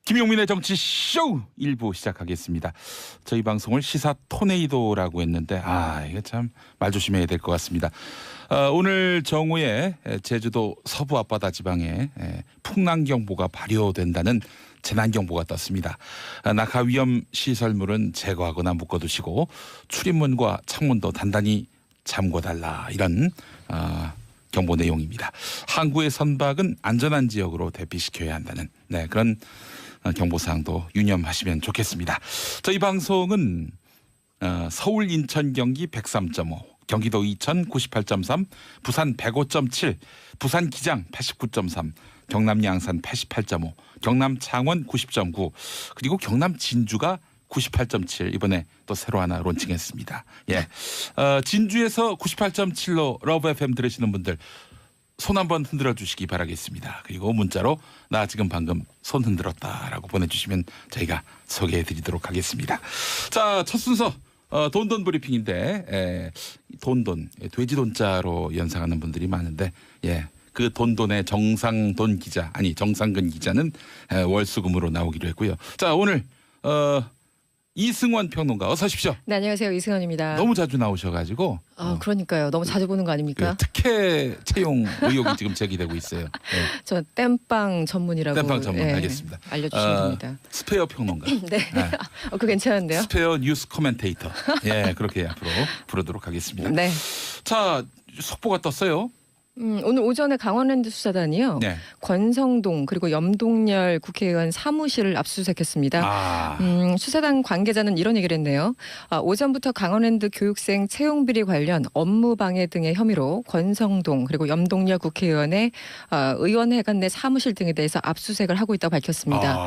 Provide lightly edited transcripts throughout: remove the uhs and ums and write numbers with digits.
김용민의 정치쇼 1부 시작하겠습니다. 저희 방송을 시사 토네이도라고 했는데 이거 참 말 조심해야 될 것 같습니다. 오늘 정오에 제주도 서부 앞바다 지방에 풍랑경보가 발효된다는 재난경보가 떴습니다. 낙하 위험 시설물은 제거하거나 묶어두시고 출입문과 창문도 단단히 잠궈달라, 이런 경보 내용입니다. 항구의 선박은 안전한 지역으로 대피시켜야 한다는 그런 경보사항도 유념하시면 좋겠습니다. 저희 방송은 서울, 인천, 경기 103.5, 경기도 이천 98.3, 부산 105.7, 부산 기장 89.3, 경남 양산 88.5, 경남 창원 90.9, 그리고 경남 진주가 98.7 이번에 또 새로 하나 론칭했습니다. 진주에서 98.7로 러브 FM 들으시는 분들 손 한번 흔들어 주시기 바라겠습니다. 그리고 문자로 나 지금 방금 손 흔들었다라고 보내주시면 저희가 소개해드리도록 하겠습니다. 자, 첫 순서 돈돈 브리핑인데 돈돈 돼지돈자로 연상하는 분들이 많은데 그 돈돈의 정상돈 기자, 정상근 기자는 월수금으로 나오기로 했고요. 자, 오늘 이승원 평론가 어서 오십시오. 네, 안녕하세요. 이승원입니다. 너무 자주 나오셔가지고 그러니까요. 너무 자주 보는 거 아닙니까? 특혜 채용 의혹이 지금 제기되고 있어요. 저 땜빵 전문이라고. 땜빵 전문, 알겠습니다. 알려주시면 됩니다. 스페어 평론가. 네. 그거 괜찮은데요? 스페어 뉴스 코멘테이터. 그렇게 앞으로 부르도록 하겠습니다. 네. 자, 속보가 떴어요. 오늘 오전에 강원랜드 수사단이요. 권성동 그리고 염동열 국회의원 사무실을 압수수색했습니다. 수사단 관계자는 이런 얘기를 했네요. 오전부터 강원랜드 교육생 채용비리 관련 업무방해 등의 혐의로 권성동 그리고 염동열 국회의원의 의원회관 내 사무실 등에 대해서 압수수색을 하고 있다고 밝혔습니다.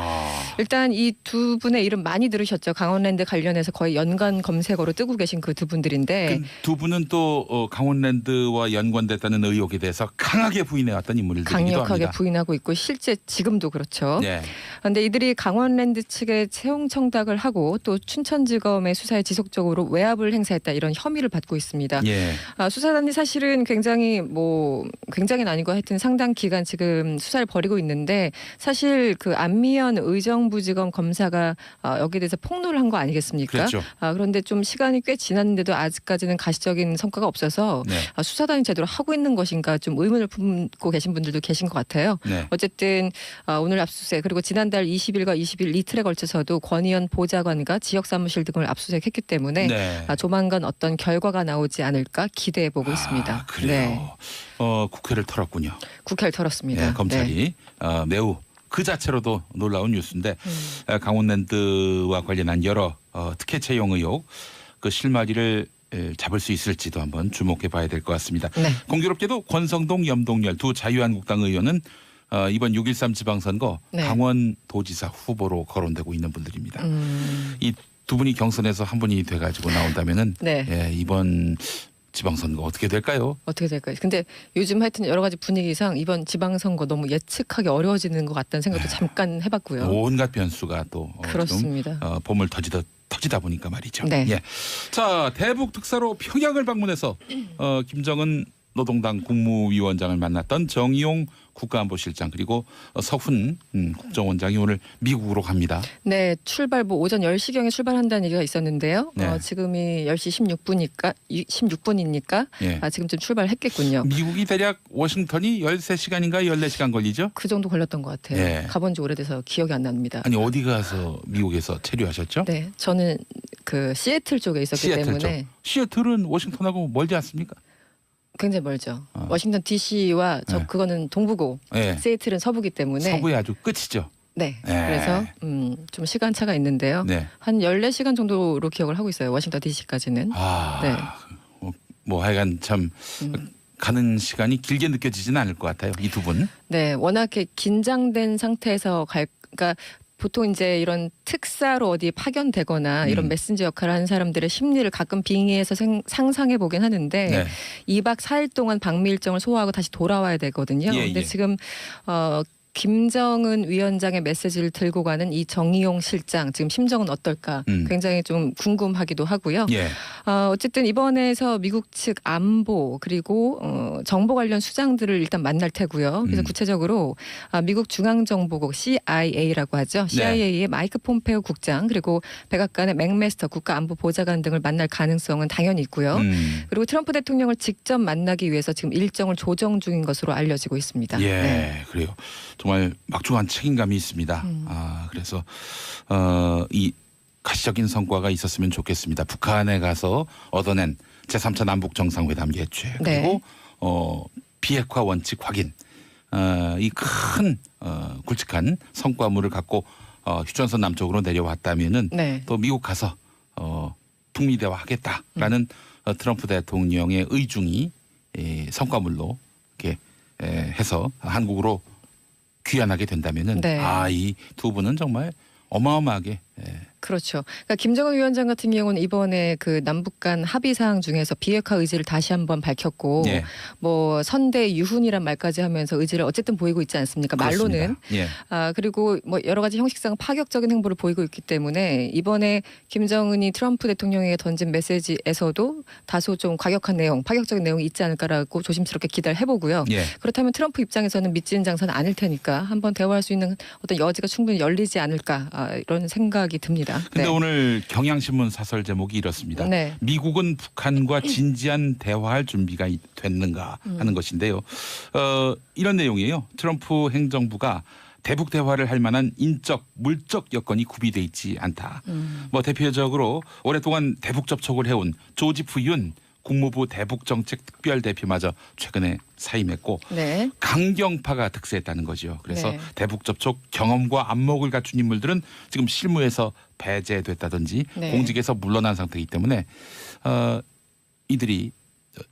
일단 이 두 분의 이름 많이 들으셨죠. 강원랜드 관련해서 거의 연관 검색어로 뜨고 계신 그 두 분들인데, 두 분은 또 강원랜드와 연관됐다는 의혹에 대해서 강하게 부인해왔던 인물들이기도 합니다. 강력하게 부인하고 있고 실제 지금도 그렇죠. 그런데 이들이 강원랜드 측에 채용 청탁을 하고 또 춘천지검의 수사에 지속적으로 외압을 행사했다, 이런 혐의를 받고 있습니다. 수사단이 사실은 굉장히는 아니고 하여튼 상당 기간 지금 수사를 벌이고 있는데, 사실 그 안미연 의정부지검 검사가 여기에 대해서 폭로를 한 거 아니겠습니까? 그렇죠. 그런데 좀 시간이 꽤 지났는데도 아직까지는 가시적인 성과가 없어서 수사단이 제대로 하고 있는 것인가 좀 의문을 품고 계신 분들도 계신 것 같아요. 어쨌든 오늘 압수수색, 그리고 지난달 20일과 20일 이틀에 걸쳐서도 권의원 보좌관과 지역사무실 등을 압수수색했기 때문에 조만간 어떤 결과가 나오지 않을까 기대해 보고 있습니다. 그래요. 국회를 털었군요. 국회를 털었습니다. 검찰이 매우 그 자체로도 놀라운 뉴스인데, 강원랜드와 관련한 여러 특혜 채용 의혹, 그 실마리를 잡을 수 있을지도 한번 주목해 봐야 될 것 같습니다. 공교롭게도 권성동, 염동열 두 자유한국당 의원은 이번 6.13 지방선거 강원도지사 후보로 거론되고 있는 분들입니다. 이 두 분이 경선에서 한 분이 돼가지고 나온다면은 이번 지방선거 어떻게 될까요? 근데 요즘 하여튼 여러 가지 분위기상 이번 지방선거 너무 예측하기 어려워지는 것 같다는 생각도 잠깐 해봤고요. 온갖 변수가 또 그렇습니다. 봄을 터지다 보니까 말이죠. 자, 대북 특사로 평양을 방문해서 김정은 노동당 국무위원장을 만났던 정의용 국가안보실장, 그리고 서훈 국정원장이 오늘 미국으로 갑니다. 출발 오전 10시경에 출발한다는 얘기가 있었는데요. 지금이 10시 16분이니까 지금쯤 출발했겠군요. 미국이 대략 워싱턴이 13시간인가 14시간 걸리죠? 그 정도 걸렸던 것 같아요. 가본 지 오래돼서 기억이 안 납니다. 어디 가서 미국에서 체류하셨죠? 저는 그 시애틀 쪽에 있었기 때문에. 시애틀은 워싱턴하고 멀지 않습니까? 굉장히 멀죠. 워싱턴 DC와 그거는 동부고 시애틀은 서부기 때문에. 서부의 아주 끝이죠. 그래서 좀 시간차가 있는데요. 한 14시간 정도로 기억을 하고 있어요. 워싱턴 DC까지는. 하여간 참 가는 시간이 길게 느껴지지는 않을 것 같아요. 이 두 분. 워낙에 긴장된 상태에서 그러니까 보통 이제 이런 특사로 어디 파견되거나 이런 메신저 역할을 하는 사람들의 심리를 가끔 빙의해서 상상해 보긴 하는데 2박 4일 동안 방미 일정을 소화하고 다시 돌아와야 되거든요. 근데 지금 김정은 위원장의 메시지를 들고 가는 이 정의용 실장 지금 심정은 어떨까 굉장히 좀 궁금하기도 하고요. 예. 어쨌든 이번에서 미국 측 안보 그리고 정보 관련 수장들을 일단 만날 테고요. 그래서 구체적으로 미국 중앙정보국 CIA라고 하죠. CIA의 네. 마이크 폼페오 국장 그리고 백악관의 맥메스터 국가안보보좌관 등을 만날 가능성은 당연히 있고요. 그리고 트럼프 대통령을 직접 만나기 위해서 지금 일정을 조정 중인 것으로 알려지고 있습니다. 예, 네. 그래요. 정말 막중한 책임감이 있습니다. 그래서 이 가시적인 성과가 있었으면 좋겠습니다. 북한에 가서 얻어낸 제3차 남북 정상회담 개최 그리고 네. 비핵화 원칙 확인 이 큰 굵직한 성과물을 갖고 휴전선 남쪽으로 내려왔다면은 네. 또 미국 가서 북미 대화하겠다라는 트럼프 대통령의 의중이 성과물로 이렇게 해서 한국으로 귀환하게 된다면은 네. 이 두 분은 정말 어마어마하게 그렇죠. 그러니까 김정은 위원장 같은 경우는 이번에 그 남북 간 합의 사항 중에서 비핵화 의지를 다시 한번 밝혔고 예. 뭐 선대 유훈이란 말까지 하면서 의지를 어쨌든 보이고 있지 않습니까? 말로는. 예. 그리고 뭐 여러 가지 형식상 파격적인 행보를 보이고 있기 때문에 이번에 김정은이 트럼프 대통령에게 던진 메시지에서도 다소 좀 과격한 내용, 파격적인 내용이 있지 않을까라고 조심스럽게 기대를 해보고요. 예. 그렇다면 트럼프 입장에서는 믿지는 장사는 아닐 테니까 한번 대화할 수 있는 어떤 여지가 충분히 열리지 않을까 이런 생각이 듭니다. 근데 네. 오늘 경향신문 사설 제목이 이렇습니다. 네. 미국은 북한과 진지한 대화할 준비가 됐는가 하는 것인데요. 이런 내용이에요. 트럼프 행정부가 대북 대화를 할 만한 인적, 물적 여건이 구비돼 있지 않다. 뭐 대표적으로 오랫동안 대북 접촉을 해온 조지프 윤 국무부 대북정책 특별대표마저 최근에 사임했고 네. 강경파가 득세했다는 거죠. 그래서 네. 대북 접촉 경험과 안목을 갖춘 인물들은 지금 실무에서 배제됐다든지 네. 공직에서 물러난 상태이기 때문에 이들이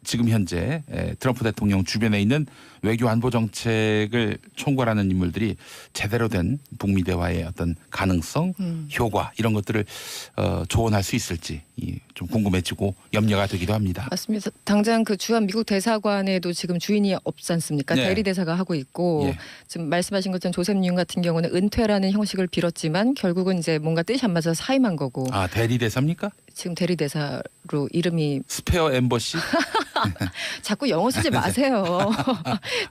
지금 현재 트럼프 대통령 주변에 있는 외교 안보 정책을 총괄하는 인물들이 제대로 된 북미 대화의 어떤 가능성, 효과 이런 것들을 조언할 수 있을지 좀 궁금해지고 염려가 되기도 합니다. 맞습니다. 당장 그 주한 미국 대사관에도 지금 주인이 없지 않습니까? 네. 대리 대사가 하고 있고 예. 지금 말씀하신 것처럼 조셉 윤 같은 경우는 은퇴라는 형식을 빌었지만 결국은 이제 뭔가 뜻이 안 맞아서 사임한 거고. 대리 대사입니까? 지금 대리 대사로 이름이 스페어 엠버시? 자꾸 영어 쓰지 마세요.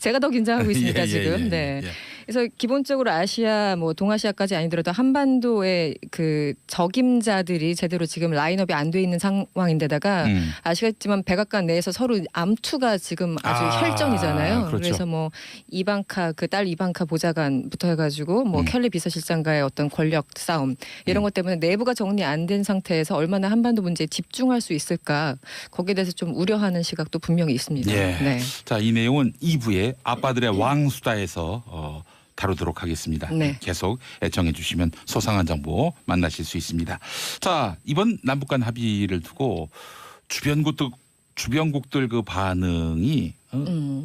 제가 더 긴장하고 있습니다 지금. 네. 그래서 기본적으로 아시아, 뭐 동아시아까지 아니더라도 한반도의 그 적임자들이 제대로 지금 라인업이 안 돼 있는 상황인데다가 아시겠지만 백악관 내에서 서로 암투가 지금 아주 혈전이잖아요. 그렇죠. 그래서 뭐 이방카 그 딸 이방카 보좌관부터 해가지고 뭐 켈리 비서실장과의 어떤 권력 싸움 이런 것 때문에 내부가 정리 안 된 상태에서 얼마나 한반도 문제에 집중할 수 있을까 거기에 대해서 좀 우려하는 시각도 분명히 있습니다. 예. 네. 자, 이 내용은 2부의 아빠들의 왕수다에서 다루도록 하겠습니다. 네. 계속 애청해 주시면 소상한 정보 만나실 수 있습니다. 자, 이번 남북 간 합의를 두고 주변국들 그 반응이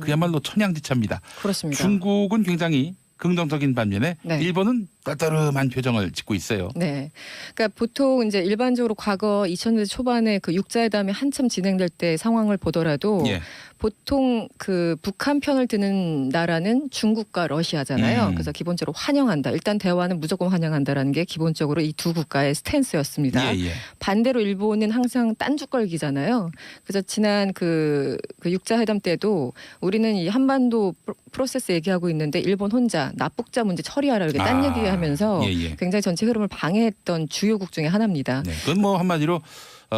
그야말로 천양지차입니다. 그렇습니다. 중국은 굉장히 긍정적인 반면에 네. 일본은 떨떠름한 표정을 짓고 있어요. 네, 그러니까 보통 이제 일반적으로 과거 2000년대 초반에 그 육자회담이 한참 진행될 때 상황을 보더라도 예. 보통 그 북한 편을 드는 나라는 중국과 러시아잖아요. 그래서 기본적으로 환영한다. 일단 대화는 무조건 환영한다라는 게 기본적으로 이 두 국가의 스탠스였습니다. 예, 예. 반대로 일본은 항상 딴죽걸기잖아요. 그래서 지난 그 육자회담 때도 우리는 이 한반도 프로세스 얘기하고 있는데 일본 혼자 납북자 문제 처리하라 이렇게 딴 얘기하면서 굉장히 전체 흐름을 방해했던 주요국 중에 하나입니다. 네, 그건 뭐 한마디로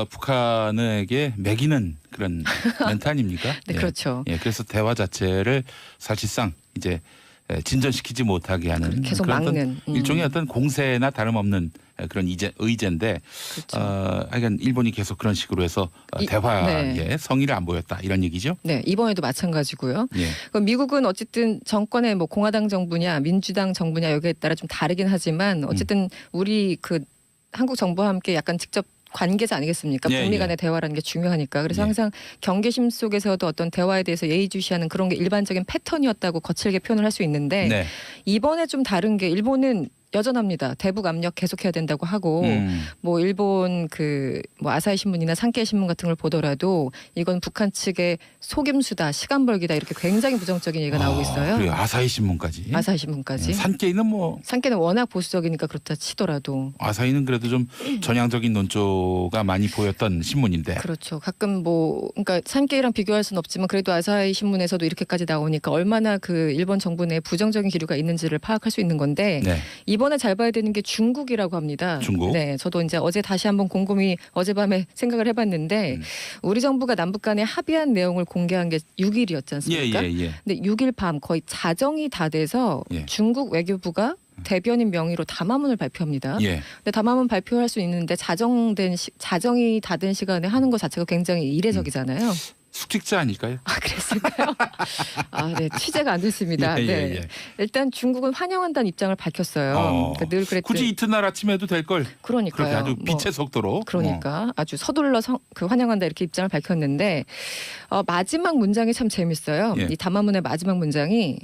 북한에게 매기는 그런 멘트 아닙니까? 네, 그렇죠. 예, 그래서 대화 자체를 사실상 이제 진전시키지 못하게 하는 계속 막는 일종의 어떤 공세나 다름없는 그런 의제인데 그렇죠. 하여간 일본이 계속 그런 식으로 해서 대화에 네. 성의를 안 보였다 이런 얘기죠. 네, 이번에도 마찬가지고요. 예. 미국은 어쨌든 정권의 뭐 공화당 정부냐 민주당 정부냐 여기에 따라 좀 다르긴 하지만 어쨌든 우리 그 한국 정부와 함께 약간 직접 관계자 아니겠습니까? 북미 간의 대화라는 게 중요하니까. 그래서 항상 경계심 속에서도 어떤 대화에 대해서 예의주시하는 그런 게 일반적인 패턴이었다고 거칠게 표현을 할 수 있는데 이번에 좀 다른 게 일본은 여전합니다. 대북 압력 계속해야 된다고 하고 뭐 일본 뭐 아사히 신문이나 산케이 신문 같은 걸 보더라도 이건 북한 측의 속임수다, 시간 벌기다 이렇게 굉장히 부정적인 얘기가 나오고 있어요. 그리고 아사히 신문까지. 아사히 신문까지. 산케이는 뭐 산케이는 워낙 보수적이니까 그렇다 치더라도 아사히는 그래도 좀 전향적인 논조가 많이 보였던 신문인데. 그렇죠. 가끔 뭐 그러니까 산케이랑 비교할 수는 없지만 그래도 아사히 신문에서도 이렇게까지 나오니까 얼마나 그 일본 정부 내 부정적인 기류가 있는지를 파악할 수 있는 건데 네. 이번에 잘 봐야 되는 게 중국이라고 합니다. 중국. 네, 저도 이제 어제 다시 한번 곰곰이 어젯밤에 생각을 해봤는데 우리 정부가 남북 간에 합의한 내용을 공개한 게 6일이었지 않습니까? 예. 근데 6일 밤 거의 자정이 다 돼서 예. 중국 외교부가 대변인 명의로 담화문을 발표합니다. 예. 근데 담화문 발표할 수 있는데 자정이 다 된 시간에 하는 것 자체가 굉장히 이례적이잖아요. 숙직자 아닐까요? 아, 그랬을까요? 아, 네. 취재가 안 됐습니다. 네. 일단 중국은 환영한다는 입장을 밝혔어요. 그러니까 늘 그랬듯 굳이 이튿날 아침에 해도 될 걸. 그러니까요. 그렇게 아주 빛의 속도로. 그러니까 아주 서둘러 환영한다 이렇게 입장을 밝혔는데 마지막 문장이 참 재밌어요. 예. 이 담화문의 마지막 문장이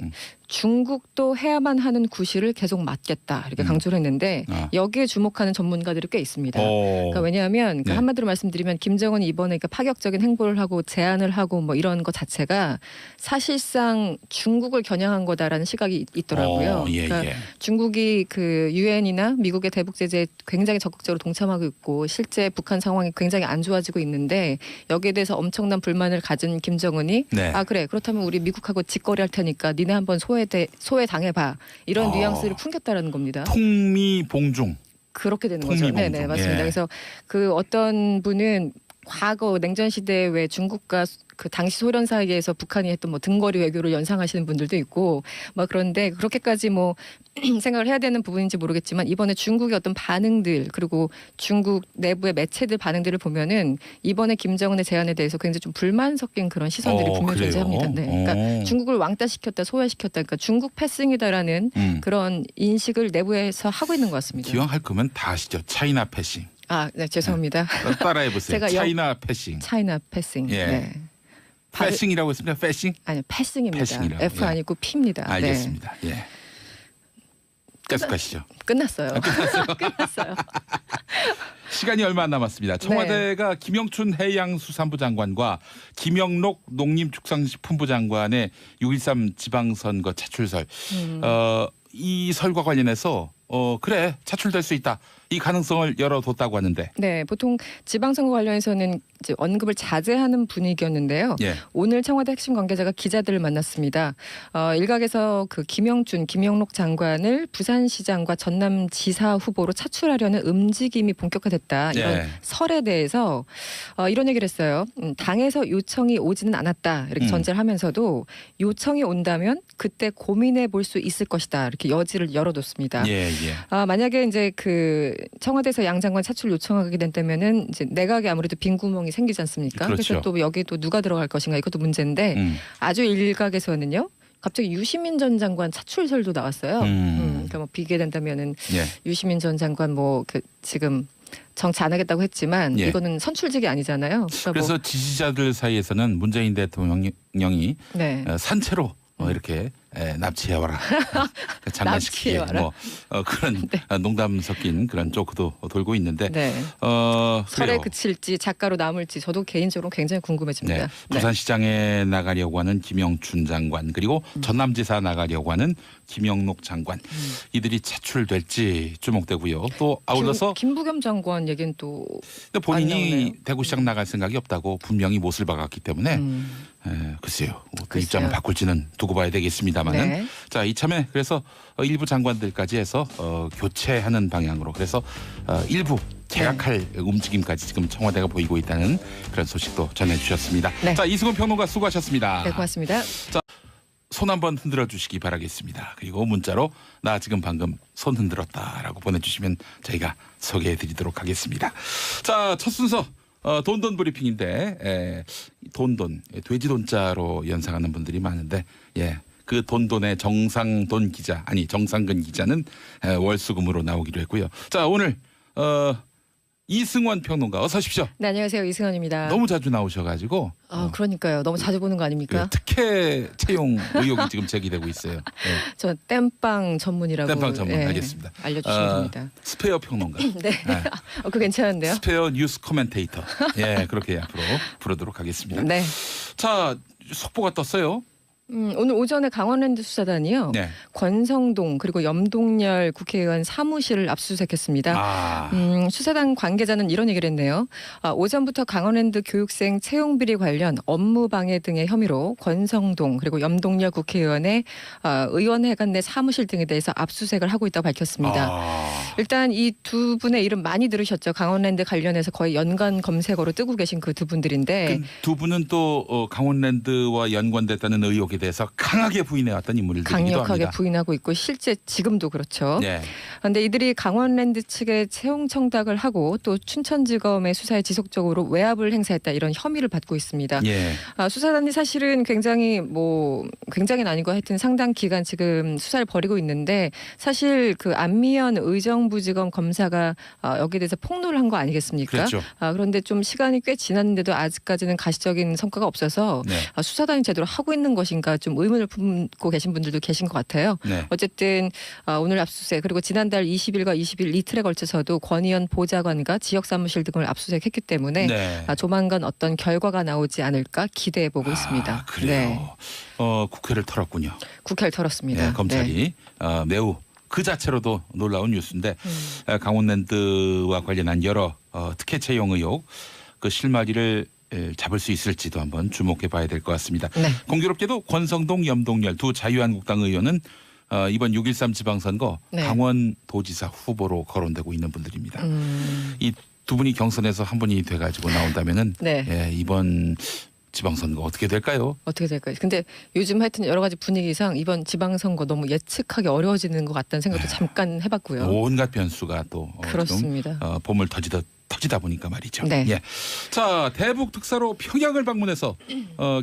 중국도 해야만 하는 구실을 계속 맡겠다 이렇게 강조를 했는데 여기에 주목하는 전문가들이 꽤 있습니다. 그러니까 왜냐하면 네. 한마디로 말씀드리면 김정은이 이번에 파격적인 행보를 하고 제안을 하고 뭐 이런 것 자체가 사실상 중국을 겨냥한 거다라는 시각이 있더라고요. 그러니까 중국이 그 유엔이나 미국의 대북 제재에 굉장히 적극적으로 동참하고 있고 실제 북한 상황이 굉장히 안 좋아지고 있는데 여기에 대해서 엄청난 불만을 가진 김정은이 네. 아 그래 그렇다면 우리 미국하고 직거래할 테니까 니네 한번 소외 당해봐 이런 뉘앙스를 풍겼다라는 겁니다. 통미봉중. 그렇게 되는 거죠. 네, 맞습니다. 그래서 그 어떤 분은 과거 냉전 시대에 왜 중국과 그 당시 소련 사이에서 북한이 했던 뭐 등거리 외교를 연상하시는 분들도 있고 막 그런데 그렇게까지 뭐 생각을 해야 되는 부분인지 모르겠지만 이번에 중국의 어떤 반응들 그리고 중국 내부의 매체들 반응들을 보면은 이번에 김정은의 제안에 대해서 굉장히 좀 불만 섞인 그런 시선들이 분명히 존재합니다. 네. 그러니까 중국을 왕따시켰다, 소외시켰다, 그러니까 중국 패싱이다라는 그런 인식을 내부에서 하고 있는 것 같습니다. 기왕 할 거면 다 아시죠? 차이나 패싱. 아, 네, 죄송합니다. 따라해보세요. 제가 차이나 패싱. 차이나 패싱. 예. 네. 패싱이라고 했습니까? 패싱? 아니요, 패싱입니다. 패싱이라고. F 아니고 P입니다. 알겠습니다. 네. 예. 계속하시죠. 끝났어요. 끝났어요. 시간이 얼마 안 남았습니다. 청와대가 김영춘 해양수산부 장관과 김영록 농림축산식품부 장관의 6.13 지방선거 차출설 이 설과 관련해서 그래 차출될 수 있다. 이 가능성을 열어뒀다고 하는데. 네, 보통 지방선거 관련해서는 이제 언급을 자제하는 분위기였는데요. 예. 오늘 청와대 핵심 관계자가 기자들을 만났습니다. 일각에서 그 김영록 장관을 부산시장과 전남지사 후보로 차출하려는 움직임이 본격화됐다. 이런 예. 설에 대해서 이런 얘기를 했어요. 당에서 요청이 오지는 않았다. 이렇게 전제를 하면서도 요청이 온다면 그때 고민해 볼 수 있을 것이다. 이렇게 여지를 열어뒀습니다. 예. 만약에 이제 그 청와대에서 양 장관 차출 요청하게 된다면은 이제 내각에 아무래도 빈 구멍이 생기지 않습니까? 그렇죠. 그래서 또 여기 또 누가 들어갈 것인가 이것도 문제인데 아주 일각에서는요. 갑자기 유시민 전 장관 차출설도 나왔어요. 그러니까 뭐 비게 된다면은 유시민 전 장관 뭐 그 지금 정치 안 하겠다고 했지만 이거는 선출직이 아니잖아요. 그러니까 그래서 지지자들 사이에서는 문재인 대통령이 산채로 이렇게 납치해와라. 장난식의 뭐 그런 농담 섞인 그런 조크도 돌고 있는데 설에 그칠지 작가로 남을지 저도 개인적으로 굉장히 궁금해집니다. 부산시장에 나가려고 하는 김영춘 장관 그리고 전남지사 나가려고 하는 김영록 장관 이들이 차출될지 주목되고요. 또 아울러서 김부겸 장관 얘기는 또 본인이 대구시장 나갈 생각이 없다고 분명히 못을 박았기 때문에 글쎄요. 그 입장을 바꿀지는 두고 봐야 되겠습니다만은 자 이참에 그래서 일부 장관들까지 해서 교체하는 방향으로 그래서 일부 계약할 움직임까지 지금 청와대가 보이고 있다는 그런 소식도 전해주셨습니다. 자 이수근 평론가 수고하셨습니다. 네, 고맙습니다. 자, 손 한번 흔들어 주시기 바라겠습니다. 그리고 문자로 나 지금 방금 손 흔들었다라고 보내주시면 저희가 소개해드리도록 하겠습니다. 자, 첫 순서 돈돈 브리핑인데 돈돈 돼지돈자로 연상하는 분들이 많은데 그 돈돈의 정상근 기자는 월수금으로 나오기로 했고요. 자 오늘 이승원 평론가 어서 오십시오. 네, 안녕하세요. 이승원입니다. 너무 자주 나오셔가지고. 그러니까요. 너무 자주 보는 거 아닙니까? 특혜 채용 의혹이 지금 제기되고 있어요. 네. 저 땜빵 전문이라고. 땜빵 전문 알겠습니다. 알려주시면 됩니다. 스페어 평론가. 네. 그거 괜찮은데요? 스페어 뉴스 코멘테이터. 예, 그렇게 앞으로 부르도록 하겠습니다. 네. 자, 속보가 떴어요. 오늘 오전에 강원랜드 수사단이요. 네. 권성동 그리고 염동열 국회의원 사무실을 압수수색했습니다. 수사단 관계자는 이런 얘기를 했네요. 오전부터 강원랜드 교육생 채용비리 관련 업무방해 등의 혐의로 권성동 그리고 염동열 국회의원의 의원회관 내 사무실 등에 대해서 압수수색을 하고 있다고 밝혔습니다. 일단 이 두 분의 이름 많이 들으셨죠. 강원랜드 관련해서 거의 연관 검색어로 뜨고 계신 그 두 분들인데. 두 분은 또 강원랜드와 연관됐다는 의혹에 대해서 강하게 부인해왔던 인물들이기도 합니다. 강력하게 부인하고 있고 실제 지금도 그렇죠. 그런데 이들이 강원랜드 측에 채용 청탁을 하고 또 춘천지검의 수사에 지속적으로 외압을 행사했다 이런 혐의를 받고 있습니다. 수사단이 사실은 굉장히는 아니고 하여튼 상당 기간 지금 수사를 벌이고 있는데 사실 그 안미연 의정부지검 검사가 여기에 대해서 폭로를 한 거 아니겠습니까? 그렇죠. 그런데 좀 시간이 꽤 지났는데도 아직까지는 가시적인 성과가 없어서 수사단이 제대로 하고 있는 것인가 좀 의문을 품고 계신 분들도 계신 것 같아요. 어쨌든 오늘 압수수색 그리고 지난달 20일과 20일 이틀에 걸쳐서도 권의원 보좌관과 지역 사무실 등을 압수수색했기 때문에 조만간 어떤 결과가 나오지 않을까 기대해 보고 있습니다. 그래요. 국회를 털었군요. 국회를 털었습니다. 검찰이 매우 그 자체로도 놀라운 뉴스인데 강원랜드와 관련한 여러 특혜 채용 의혹 그 실마리를 잡을 수 있을지도 한번 주목해 봐야 될 것 같습니다. 공교롭게도 권성동, 염동열 두 자유한국당 의원은 이번 6.13 지방선거 강원도지사 후보로 거론되고 있는 분들입니다. 이 두 분이 경선에서 한 분이 돼가지고 나온다면은 이번 지방선거 어떻게 될까요? 어떻게 될까요? 근데 요즘 하여튼 여러 가지 분위기상 이번 지방선거 너무 예측하기 어려워지는 것 같다는 생각도 잠깐 해봤고요. 온갖 변수가 또 그렇습니다. 봄을 터지다 보니까 말이죠. 자, 대북 특사로 평양을 방문해서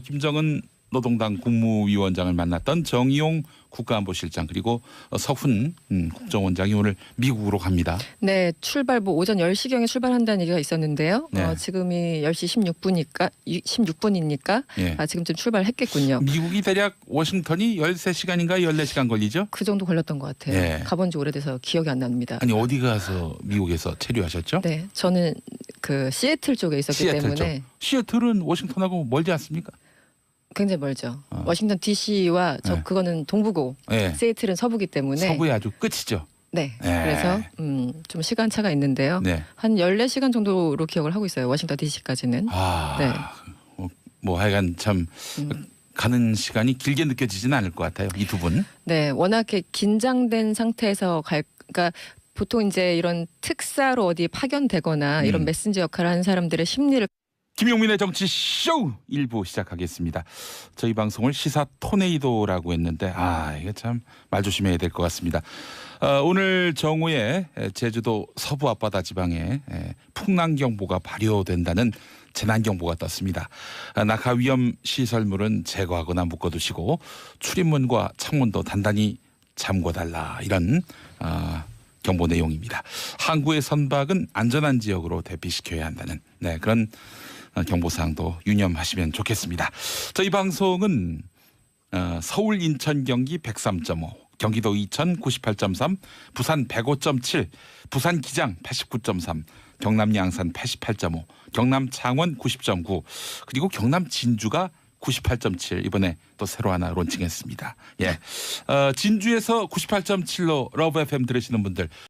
김정은 노동당 국무위원장을 만났던 정의용 국가안보실장 그리고 서훈 국정원장이 오늘 미국으로 갑니다. 네, 출발 오전 10시경에 출발한다는 얘기가 있었는데요. 지금이 10시 16분이니까 지금쯤 출발했겠군요. 미국이 대략 워싱턴이 13시간인가 14시간 걸리죠? 그 정도 걸렸던 것 같아요. 가본 지 오래돼서 기억이 안 납니다. 아니 어디 가서 미국에서 체류하셨죠? 네, 저는 그 시애틀 쪽에 있었기 때문에. 시애틀은 워싱턴하고 멀지 않습니까? 굉장히 멀죠. 워싱턴 DC와 그거는 동부고 시애틀은 서부기 때문에. 서부의 아주 끝이죠. 그래서 좀 시간차가 있는데요. 한 14시간 정도로 기억을 하고 있어요. 워싱턴 DC까지는. 뭐 하여간 참 가는 시간이 길게 느껴지지는 않을 것 같아요. 이 두 분. 네, 워낙 긴장된 상태에서 그러니까 보통 이제 이런 특사로 어디 파견되거나 이런 메신저 역할을 하는 사람들의 심리를 김용민의 정치쇼 1부 시작하겠습니다. 저희 방송을 시사 토네이도라고 했는데 이게 참 말 조심해야 될 것 같습니다. 오늘 정오에 제주도 서부 앞바다 지방에 풍랑경보가 발효된다는 재난경보가 떴습니다. 낙하 위험 시설물은 제거하거나 묶어두시고 출입문과 창문도 단단히 잠궈달라 이런 경보 내용입니다. 항구의 선박은 안전한 지역으로 대피시켜야 한다는 그런 경보사항도 유념하시면 좋겠습니다. 저희 방송은 서울, 인천, 경기 103.5, 경기도 이천 98.3, 부산 105.7, 부산 기장 89.3, 경남 양산 88.5, 경남 창원 90.9, 그리고 경남 진주가 98.7 이번에 또 새로 하나 론칭했습니다. 진주에서 98.7로 러브 FM 들으시는 분들